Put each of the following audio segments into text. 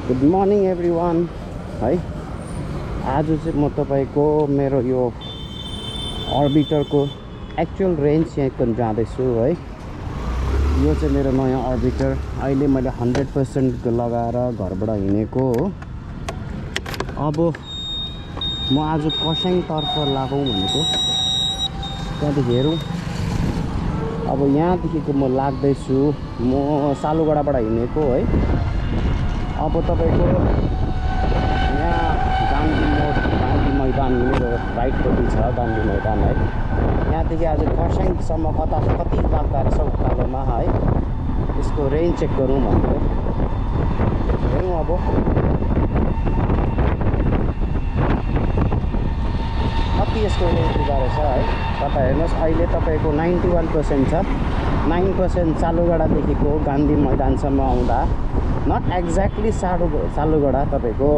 Good morning everyone है। आज चाहिँ म तपाईँको मेरो यो अर्बिटरको एक्चुअल रेन्ज चेक जाँदैछु है। यो चाहिँ मेरो नयाँ अर्बिटर, अहिले मैले 100% लगाएर घरबाट हिँडेको हो। अब म आज खरसाङतर्फ लागौँ भनेको, त्यहाँदेखि हेरौँ। अब यहाँदेखिको म लाग्दैछु, म सालुगडाबाट हिँडेको है। अब तपाईँको यहाँ गान्धी मैदान मेरो राइटपट्टि छ, गान्धी मैदान है। यहाँदेखि आज खरसाङसम्म कति लाग्दो रहेछ उकालोमा है, यसको रेन्ज चेक गरौँ भनेर हेरौँ। अब कति यसको रेन्ज हुँदो रहेछ है, तपाईँ हेर्नुहोस्। अहिले तपाईँको 91% छ। 9% सालुगडादेखिको गान्धी मैदानसम्म आउँदा, नट एक्ज्याक्टली सालुगडा, तपाईँको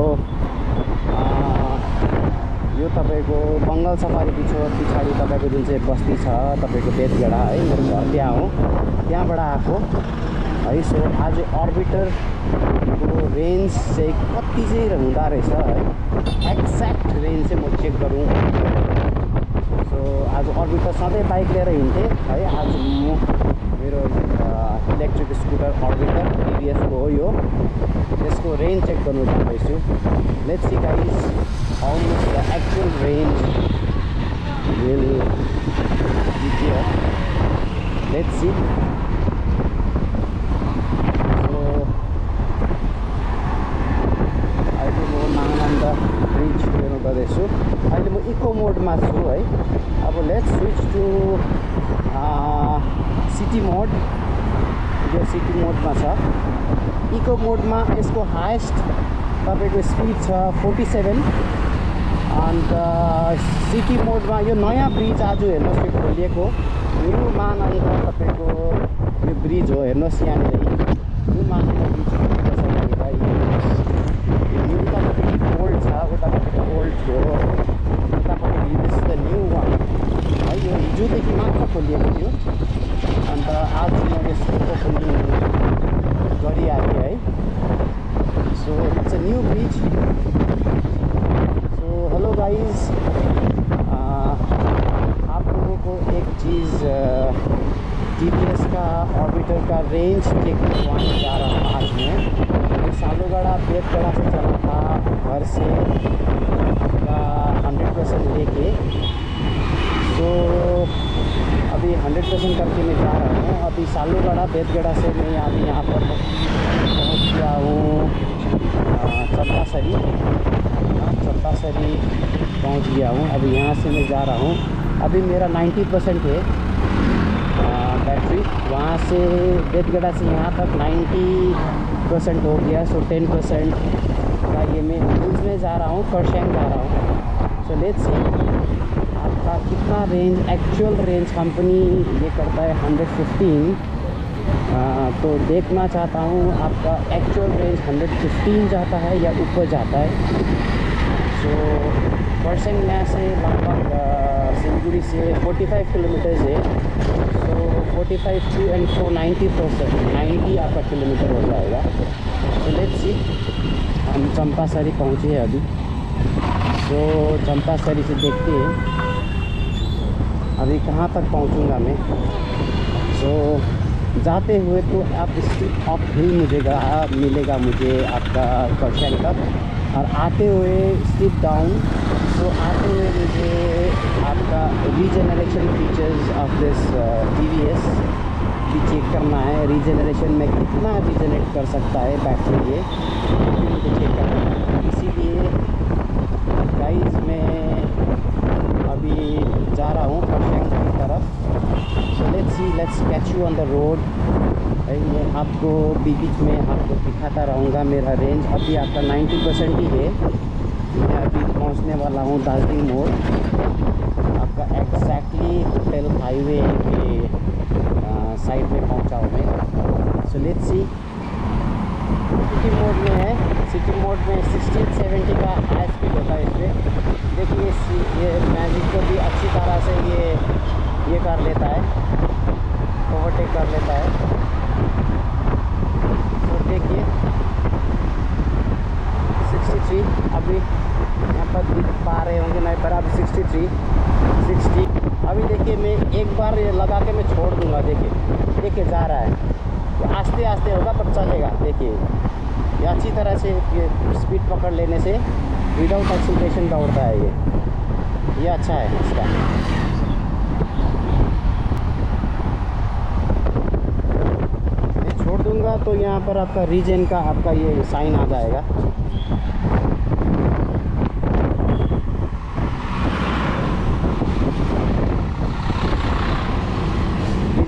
यो तपाईँको बङ्गाल सफारी पछाडि तपाईँको जुन चाहिँ बस्ती छ तपाईँको बेतगडा है, मेरो घर त्यहाँ हो, त्यहाँबाट आएको है। सो आज अर्बिटरको रेन्ज चाहिँ कति चाहिँ हुँदो रहेछ है, एक्ज्याक्ट रेन्ज चाहिँ म चेक गरौँ। सो आज अर्बिटर सधैँ बाइक लिएर हिँड्थेँ है, आज म मेरो इलेक्ट्रिक स्कुटर अर्बिटर टिभिएसको हो यो, यसको रेन्ज चेक गर्नु जाँदैछु। Let's see guys how much the actual range will be here. Let's see. So अहिले म नागाल्यान्ड ब्रिज हेर्नु गर्दैछु। अहिले म इको मोडमा छु है। अब let's switch to city mode. यो सिटी मोडमा छ। इको मोडमा यसको हाइएस्ट तपाईँको स्पिड छ 47। अन्त सिटी मोडमा यो नयाँ ब्रिज आज हेर्नुहोस्, यो खोलिएको न्यू महानन्दा तपाईँको यो ब्रिज हो। हेर्नुहोस् यहाँनिर न्यू महानन्दा ब्रिज यो उतापट्टि ओल्ड छ, उतापट्टि ओल्ड थियो, उतापट्टि दिस द न्यू वान है। यो हिजोदेखि मात्र खोलिएको थियो, अन्त आज म यसको ओपनिङ गरिहालेँ है। So it's a new bridge. So hello guys, आप लोगों को एक चीज़ टीवीएस का ऑर्बिटर का रेंज चेक करवाने जा रहा हूँ आज मैं। सालुगड़ा बेतगड़ा से चला था घर से 100% लेके, तो अभी 100% करके मैं जा रहा हूँ। अभी सालुगड़ा बेतगड़ा से मैं अभी यहाँ पर पहुँच गया हूँ चंपासरी पहुँच गया हूँ। अभी यहाँ से मैं जा रहा हूँ। अभी मेरा 90% है बैटरी। वहाँ से बेतगड़ा से यहाँ तक 90% हो गया। सो 10% का ये मैं हिल्स में जा रहा हूँ, खरसाङ जा रहा हूँ। सो लेट्स सी आपका कितना रेंज, एक्चुअल रेंज कंपनी ये करता है 115। तो देखना चाहता हूँ आपका एक्चुअल रेंज 115 जाता है या ऊपर जाता है। सो खरसाङ यहाँ से लगभग सिलगुड़ी से 45 किलोमीटर्स है। सो 45 टू एंड 90% 90 आपका किलोमीटर हो जाएगा। तो लेट्स सी, हम चंपासरी पहुँचे हैं अभी। सो चंपासरी से देखते हैं अभी कहाँ तक पहुँचूँगा मैं। सो जाते हुए तो आप स्ट्रीट ऑफ हिल मिलेगा मुझे आपका खरसाङ तक, और आते हुए स्ट्रीट डाउन। तो आते हुए मुझे आपका regeneration features of this TVS भी चेक करना है। रीजनरेशन में कितना रीजनरेट कर सकता है बैटरी, ये मुझे चेक करना है। इसीलिए गाइस मैं अभी जा रहा हूँ खरसाङ की तरफ। So let's see, let's catch you on the road. मैं आपको बीच में आपको दिखाता रहूँगा मेरा रेंज। अभी आपका 90% ही है। मैं अभी पहुँचने वाला हूँ दार्जिलिंग मोड़, आपका एग्जैक्टली होटल हाईवे के साइड में पहुँचा हूँ मैं। So let's see, city mode में है। सिटी मोड में 60-70 का हाई स्पीड होता है इसमें। देखिए ये मैजिक को भी अच्छी तरह से ये कर लेता है, ओवरटेक कर लेता है। तो देखिए चलते होगा पर चलेगा। देखिए ये अच्छी तरह से ये स्पीड पकड़ लेने से विदाउट एक्सीलरेशन दौड़ता है ये अच्छा है इसका। मैं छोड़ दूंगा तो यहाँ पर आपका रीजन का आपका ये साइन आ जाएगा।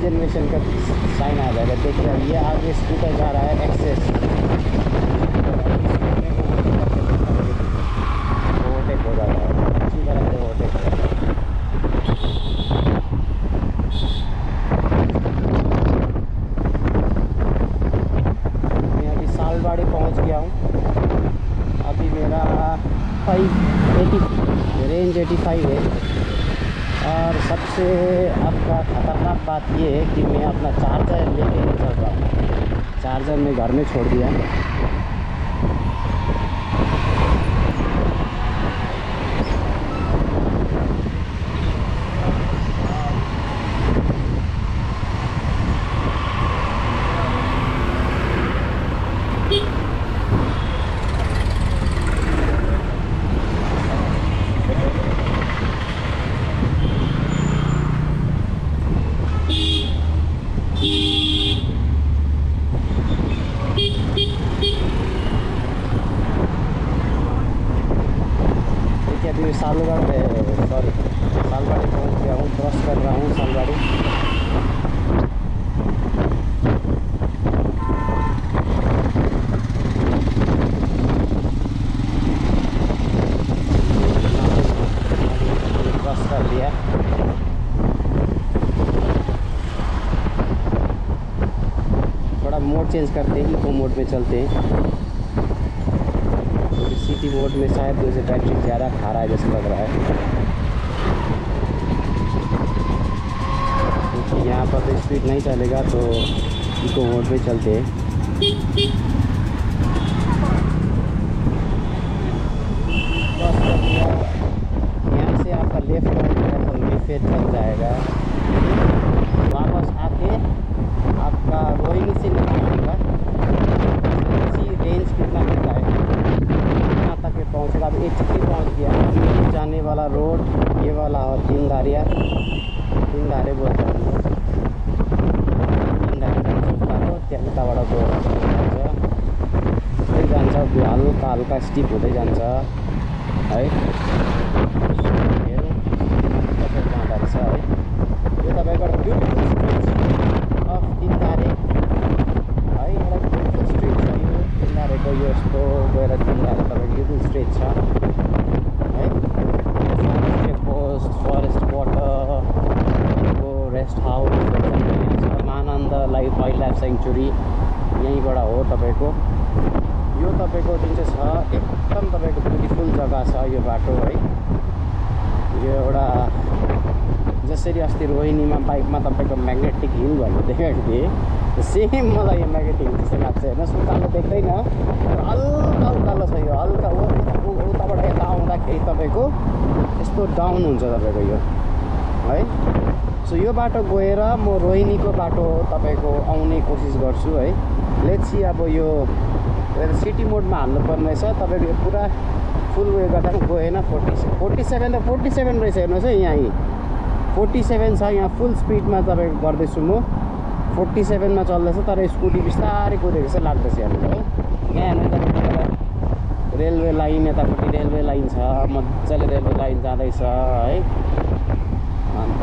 जनरेशन का साइन आ जाएगा। देखिए ये आगे स्कूटर जा रहा है एक्सेस, ओवरटेक हो जाता है, अच्छी तरह से ओवरटेक हो जाता है। मैं अभी सालबाड़ी पहुंच गया हूँ। अभी मेरा 580 रेंज 85 है। और सबसे आपका ख़तरनाक बात ये है कि मैं अपना चार्जर लेके नहीं चल रहा हूँ। चार्जर मैं घर में छोड़ दिया। अभी सालबाड़ी पहुँच गया हूँ, क्रॉस कर रहा हूँ सालबाड़ी। क्रॉस कर लिया। थोड़ा मोड चेंज करते हैं, इको मोड में चलते हैं। सिटी मोड में शायद जैसे बैटरी ज़्यादा खा रहा है जैसे लग रहा है, क्योंकि यहाँ पर तो स्पीड नहीं चलेगा तो इको मोड में चलते हैं। यहाँ से आपका लेफ्ट तो लेफ्ट चल जाएगा। वापस आके आपका रोहिणी से निकलेगा। रेंज कितना मिलता है तक पहुँचेगा। अब एचपी पहुँच गया। अभी जाने वाला रोड ये वाला और तीन धारे बोलते हैं तीन धारे त्यहाँबाट गएर जान्छ हल्का हल्का स्टिप हुँदै जान्छ है। हेर्नु जाँदो रहेछ है। यो तपाईँको ब्युटिफुल स्ट्रिट अफ तीन धारे है। एउटा ब्युटिफुल स्ट्रिट छ यो तीन धारेको। यो यस्तो गएर तीन धारे तपाईँको ब्युटिफुल स्ट्रिट छ है। फरेस्ट वाटरको rest house Mahananda wildlife sanctuary यहीँबाट हो तपाईँको। यो तपाईँको जुन चाहिँ छ एकदम तपाईँको ब्युटिफुल जग्गा छ यो बाटो है। यो एउटा जसरी अस्ति रोहिणीमा बाइकमा तपाईँको म्याग्नेटिक हिल भन्ने देखाएको थिएँ, सेम मलाई यो म्याग्नेटिक हिल जस्तो लाग्छ। हेर्नुहोस् उकालो देख्दैन, हल्का उकालो छ यो, हल्का उताबाट यता आउँदाखेरि तपाईँको यस्तो डाउन हुन्छ तपाईँको यो है। सो यो बाटो गएर म रोहिणीको बाटो तपाईँको आउने कोसिस गर्छु है। लेट्स सी अब यो सिटी मोडमा हाल्नुपर्ने रहेछ तपाईँको। यो पुरा फुल वे गर्दा पनि गएन। 47 रहेछ हेर्नुहोस् है। यहाँ 47 छ यहाँ फुल स्पिडमा तपाईँको गर्दैछु म। 47 मा चल्दैछ तर स्कुटी बिस्तारै कुदेको जस्तो लाग्दैछ हेर्नु है। यहाँ हेर्नु तपाईँको रेलवे लाइन, यतापट्टि रेलवे लाइन छ, मजाले रेलवे लाइन जाँदैछ है। अन्त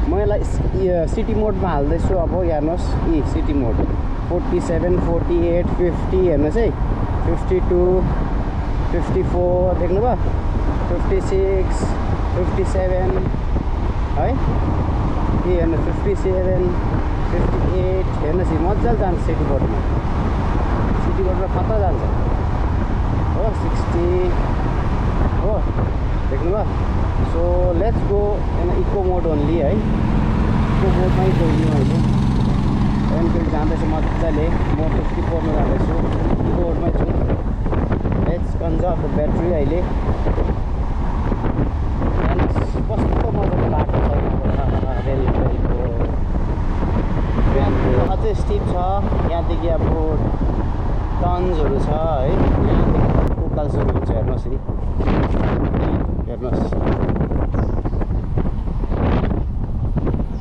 म यसलाई सिटी मोडमा हाल्दैछु अब। हेर्नुहोस् यी सिटी मोड 47, 48, 50 हेर्नुहोस् है। 52, 54 देख्नुभयो, 56, 57 है। ए हेर्नु 57, 58 हेर्नुहोस् मजाले जान्छ सिटी बोर्डमा। सिटी बोर्डमा खतरा जान्छ हो। 60 हो देख्नुभयो। So let's go in eco mode only है। इको मोडमै गइदिउँ अहिले। एनफिल्ड जाँदैछु मजाले। म 54 मा जाँदैछु, इको मोडमै छु। लेट्स कन्जर्भ द ब्याट्री अहिले। कस्तो मजाको बाटो छ रेलवेको यस्तै स्टिप छ। यहाँदेखि अब टर्न्सहरू छ है। यहाँदेखि उकालो सुरु हुन्छ। हेर्नुहोस् नि, हेर्नुहोस्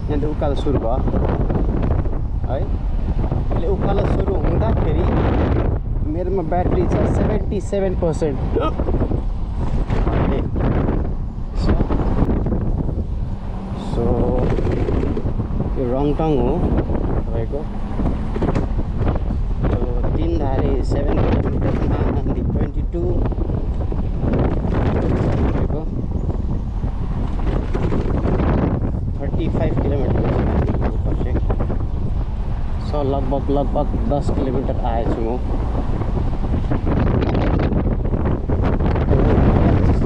यहाँदेखि उकालो सुरु भयो है। अहिले उकालो सुरु हुँदाखेरि मेरोमा ब्याट्री छ 77%। सो यो रङटङ हो तपाईँको। यो तीनधारे 7 किलोमिटरमा अनि 22 तपाईँको 35 किलोमिटर पर्छ। सो लगभग 10 किलोमिटर आएछु म।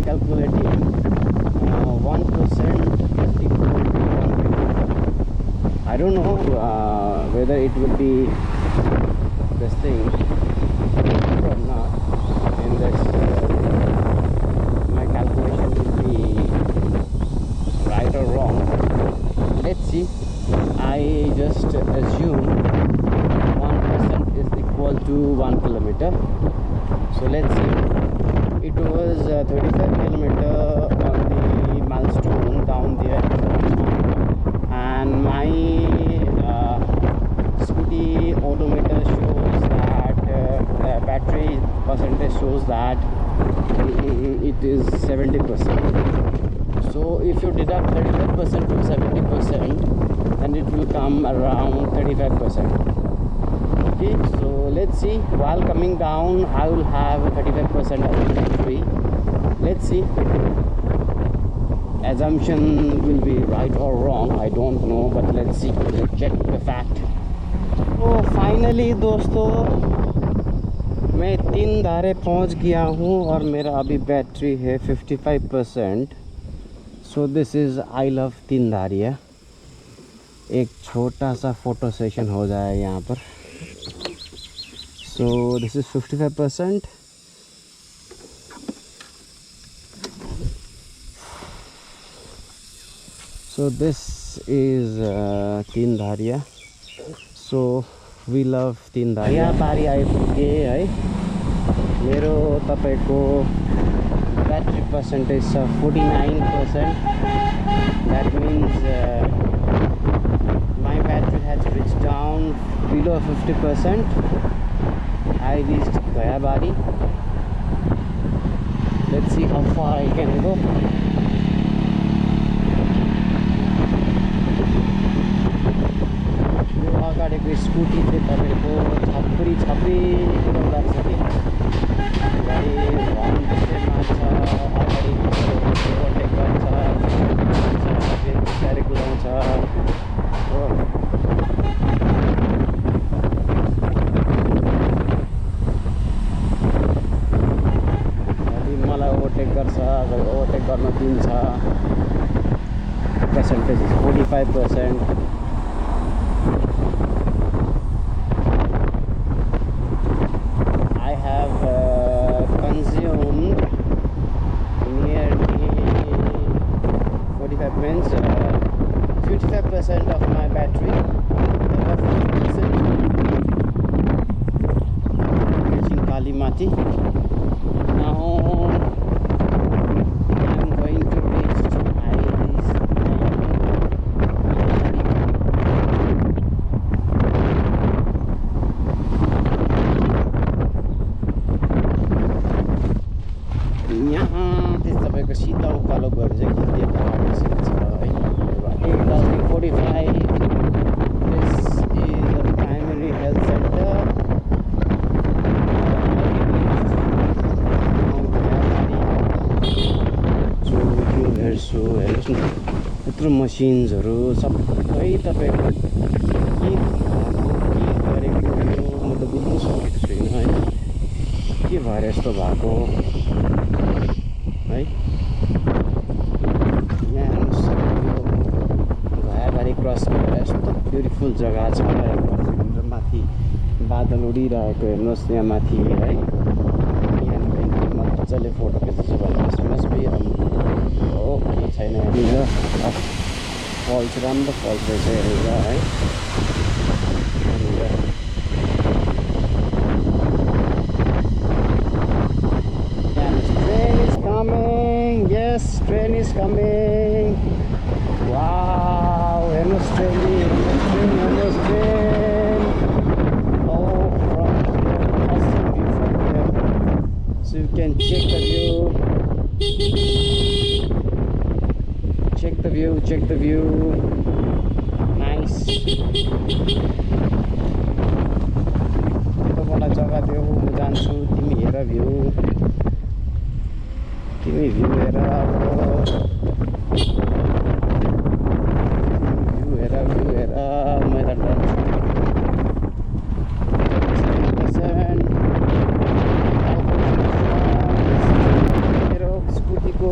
Calculating 1% is equal to 1 kilometer. I don't know whether it will be this thing or not. In this, my calculation will be right or wrong. Let's see. I just assume 1% is equal to 1 kilometer. So let's see. It was 35 kilometer on the milestone down there, and my scooty odometer shows that battery percentage shows that it is 70%. So if you deduct 35% from 70%, then it will come around 35%. Okay, so let's see. While coming down, I will have 35% of the battery. Let's see. Assumption will be right or wrong, I don't know, but let's see. Let's check the fact. तो finally दोस्तों मैं तीनधारे पहुंच गया हूं और मेरा अभी battery है 55%. So this is I love Tindharia. एक छोटा सा फोटो सेशन हो जाए यहाँ पर. So this is 55%. So this is तीनधारिया. So we love तीनधारिया. यहाँ पारी आइपुगे है. मेरो तपाईको ब्याट्री पर्सेन्टेज छ 49%. That means my battery has reached down below 50%. I reached Gayabari. Let's see how far I can go. यो अगाडिको स्कुटी चाहिँ तपाईँको छप्री कुदाउँदा छ कि गाडी हर्न त्यसैमा छ. अगाडि ओभरटेक गर्छ, फेरि बिस्तारै कुदाउँछ हो. ओभरटेक गर्छ, ओभरटेक गर्न दिन्छ. Percentage is 45%. I have consumed nearly 45 minutes, 55% of my battery. Reaching Kalimati. Now I'm going to reach Iris. यहाँ चाहिँ तपाईँको सिधा उकालो गएर चाहिँ खिच्दै पहाड छ है. 45. This is a primary health center. हेर्छु हेर्नुहोस् न, यत्रो मसिन्सहरू सबै तपाईँको के गरेको हो म त बुझ्नु सकेको छुइनँ है. के भएर यस्तो भएको है. यहाँ हेर्नुहोस् घायाबारी क्रस गरेर यस्तो ब्युटिफुल जग्गा छ. माथि बादल उडिरहेको हेर्नुहोस् यहाँ माथि है. यहाँ मजाले फोटो खिच्छ भने मस्ट बी ओके छैन. फल्स राम्रो फल्स रहेछ हेरेर है. Train is coming. Yes, train is coming. Wow, Ernest train. Oh, from here, awesome view from here. So you can check the view. Check the view. Nice. मलाई जग्गा देऊ, म जान्छु, तिमी हेर भ्यू, तिमी भ्यू हेर, भ्यू हेर, म यता जान्छु। मेरो स्कुटीको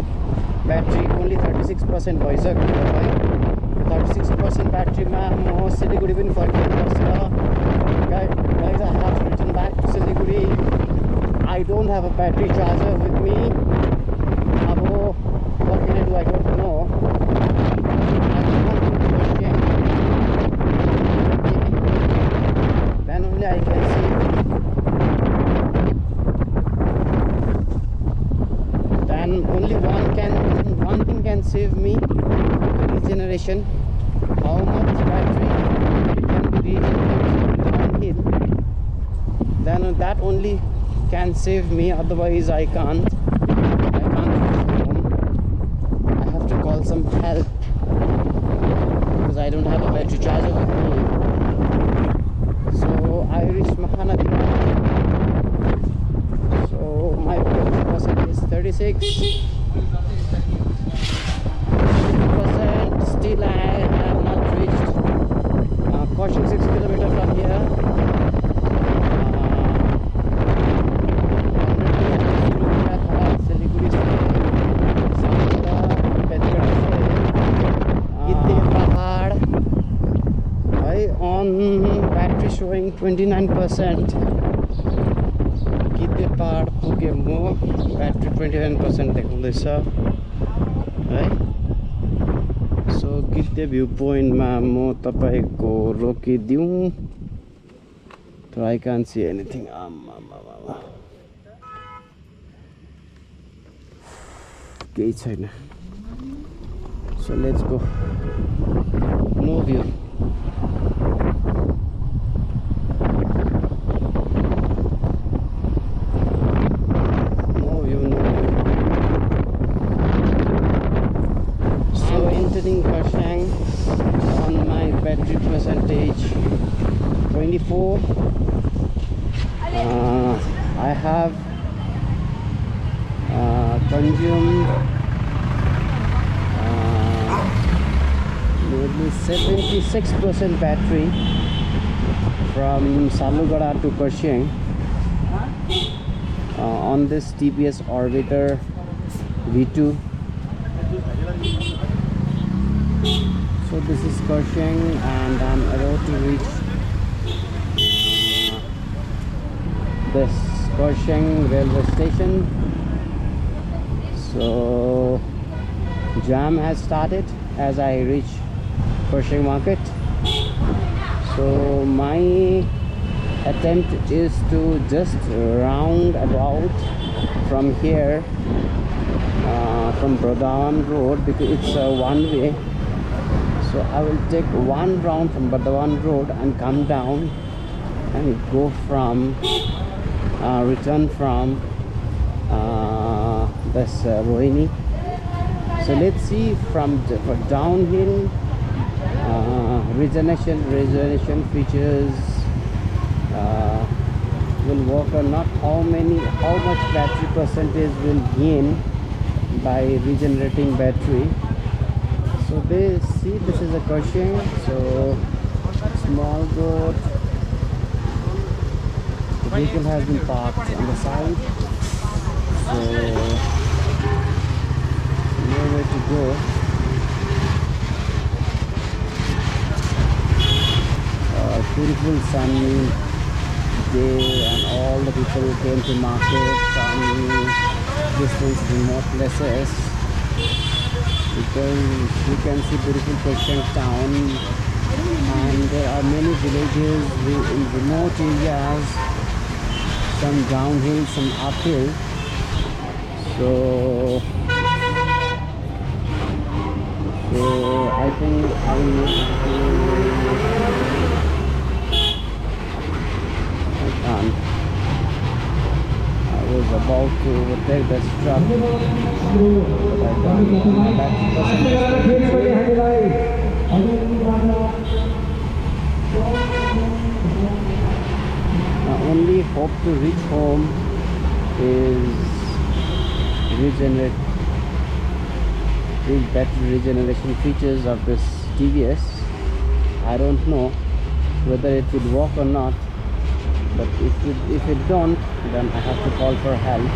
ब्याट्री ओन्ली 36% भइसक्यो है। 36% ब्याट्रीमा म सिलगढी पनि फर्किनुपर्छ। Guys, I have to return back to Siliguri. I don't have a battery charger with me. Abo, what can I do? I don't know. I can't do question. Then only I can see. Then only one thing can save me. Regeneration. How much battery can be regenerated? Then that only can save me, otherwise I can't reach home. I have to call some help because I don't have a battery charger with me. So I reached Mahanadi. So my battery percent is 36%. Still I have not reached Caution 6 km from here. On battery showing 29%. Gidde pahad puge mo battery 29% देखाउँदैछ है। So Gidde view point मा म तपाईको रोकिदिउँ, तर I can't see anything. केही छैन। So let's go. No view. On my battery percentage 24. I have consumed maybe 76% battery from Salugada to Kurseong on this TPS Orbiter V2. So this is Kurseong and I'm about to reach this Kurseong railway station. So jam has started as I reach Kurseong market. So my attempt is to just round about from here, from Bardhaman Road, because it's a one way. So I will take one round from Bardhaman Road and come down and go from return from this Rohini. So let's see from downhill regeneration features will work or not. How much battery percentage will gain by regenerating battery. So this is a Kurseong. So small road. The vehicle has been parked on the side. So nowhere to go. Beautiful sunny day, and all the people came to market from distant remote places. Because you can see beautiful Kurseong town and there are many villages in remote areas, some downhill, some uphill. So I think I need to I was about to overtake this truck, but I thought my battery my only hope to reach home is these battery regeneration features of this TVS. I don't know whether it would work or not, but if it don't, then I have to call for help.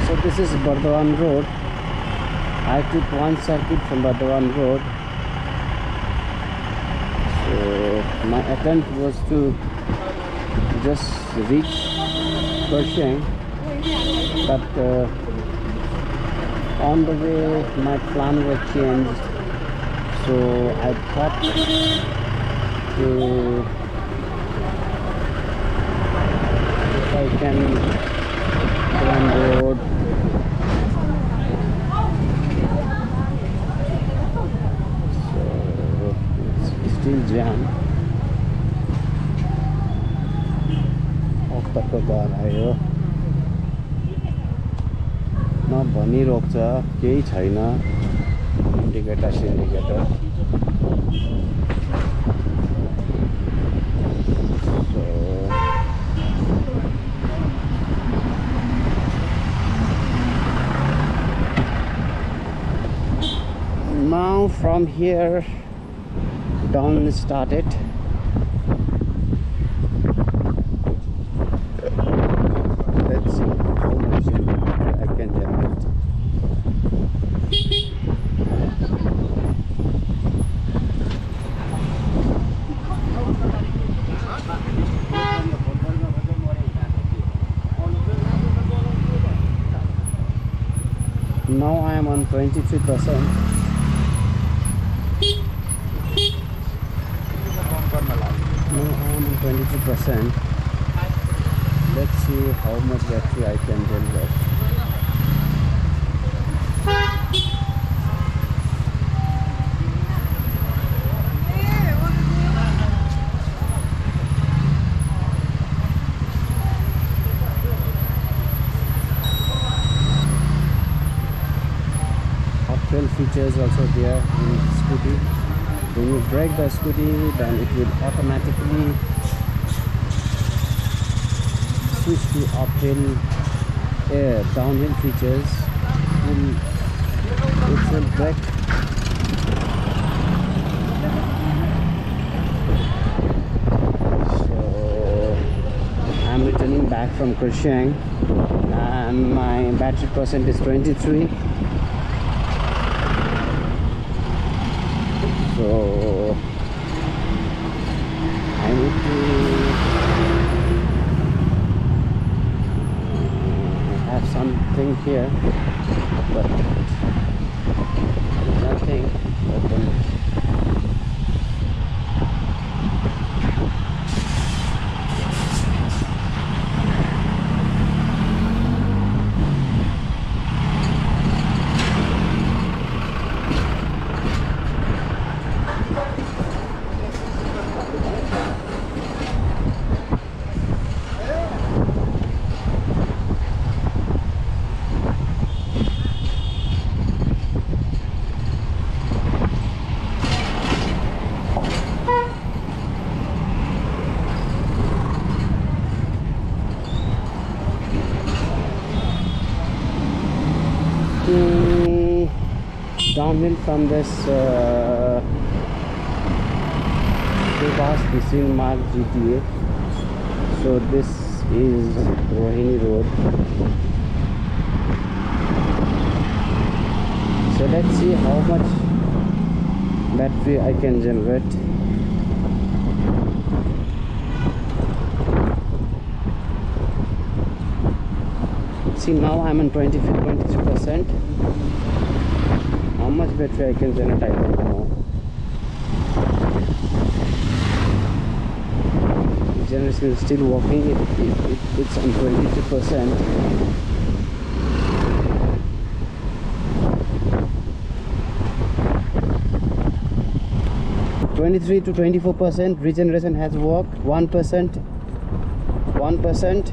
So this is Bardhaman Road. I took one circuit from Bardhaman Road. So my attempt was to just reach Kurseong, but on the way my plan was changed, so I thought to if I can go on road. So it's still jam. तकको घर आयो न भनिरोक्छ केही छैन indicator सिन्डिकेटर now from here dawn started. Now I am on 23%. Now I am on 22%. Let's see how much battery I can generate. Features also there in scooty. When you brake the scooty, then it will automatically switch to uphill, downhill features. It will brake. So I'm returning back from Kurseong and my battery percent is 23. So I need to have something here, but nothing. But then downhill from this Subhas Nisrin Marg GTA. So this is Rohini Road. So let's see how much battery I can generate. See, now I'm on 23%. How much battery I can generate, I don't know. Generation is still working. It's on 22%. 23 to 24%. Regeneration has worked. 1%. 1%.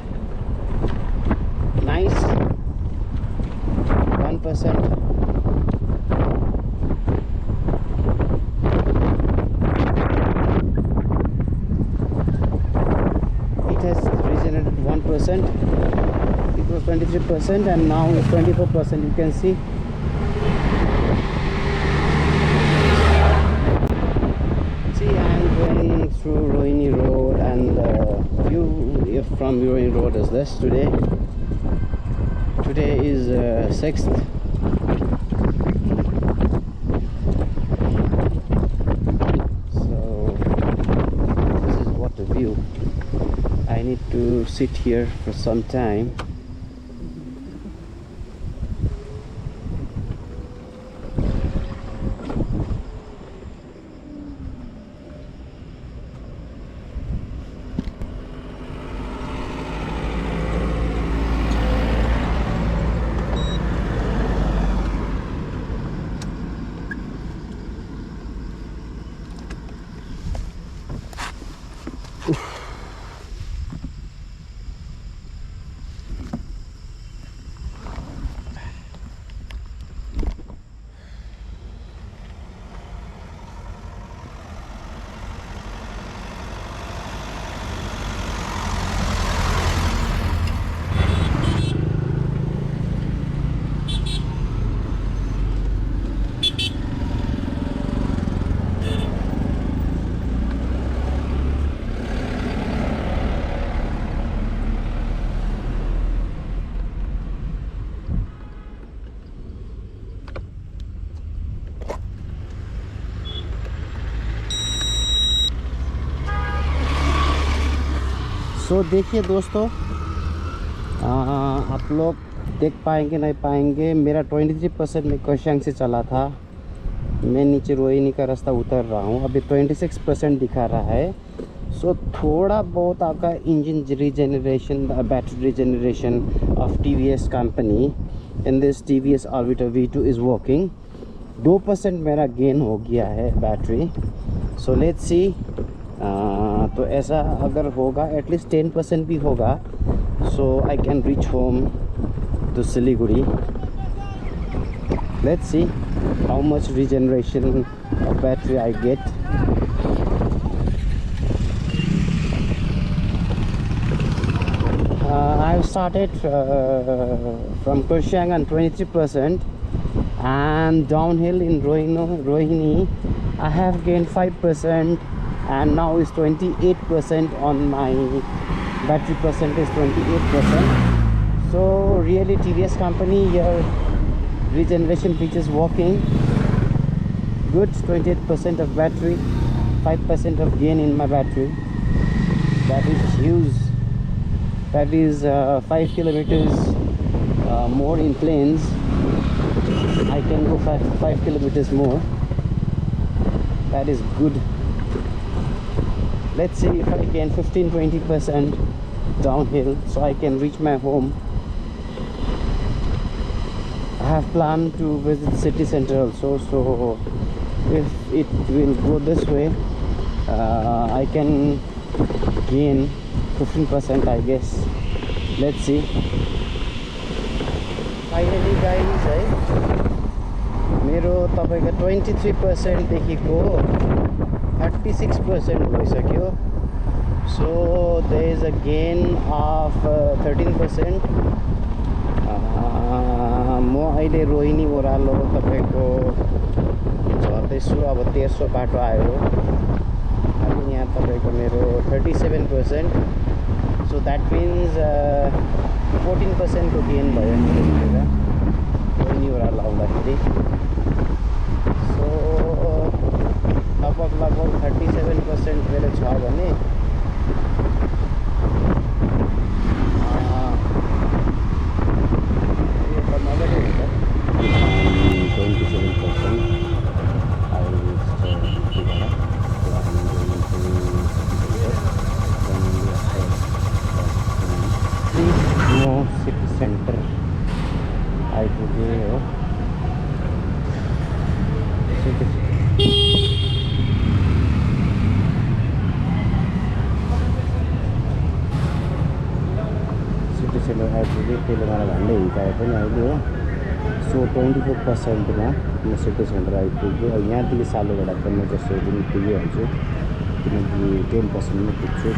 Nice. 1%. It has regenerated 1%. It was 23% and now it's 24%. You can see. Through Rohini Road, and view from Rohini Road is this today. Today is 6th. So this is what the view. I need to sit here for some time. तो देखिए दोस्तों, आप लोग देख पाएंगे नहीं पाएंगे, मेरा 23% में कोशियांग से चला था। मैं नीचे रोहिनी का रास्ता उतर रहा हूँ, अभी 26% दिखा रहा है। सो थोड़ा बहुत आपका engine regeneration, battery regeneration of TVS company in this TVS Arbiter V2 is working. 2% मेरा गेन हो गया है बैटरी। सो लेट्स सी, तो ऐसा अगर होगा एटलीस्ट 10% भी होगा, so I can reach home to Siliguri. Let's see how much regeneration of battery I get. I've started from Koshang on 23%, and downhill in Rohini I have gained 5%, and now is 28% on my battery percentage, 28%. So really TVS company, your regeneration features working good. 28% of battery, 5% of gain in my battery. That is huge. That is 5 kilometers more in plains. I can go 5 kilometers more. That is good. Let's see if I can 15-20% downhill so I can reach my home. I have planned to visit city center also, so if it will go this way, I can gain 15%, I guess. Let's see. Finally guys, है मेरो तपाईको 23% देखिको 36% भइसक्यो। So there is a gain of 13%. म अहिले रोहिनी ओह्रालो तपाईको झर्दैछु, अब 1300 बाटो आयो। अनि यहाँ तपाईको मेरो 37%। So that means 14% को गेन भयो मेरो रोहिनी ओह्रालो आउँदाखेरि। So लगभग 37% मेरो छ भने सिटी सेन्टर आइपुग्यो, त्यसले मलाई झन्डै हिर्कायो पनि अहिले हो। सो 24%मा म सिटी सेन्टर आइपुग्यो। यहाँदेखि सालुगढा पनि म जस्तो पनि पुगिहाल्छु, किनकि 10%मा पुग्छु।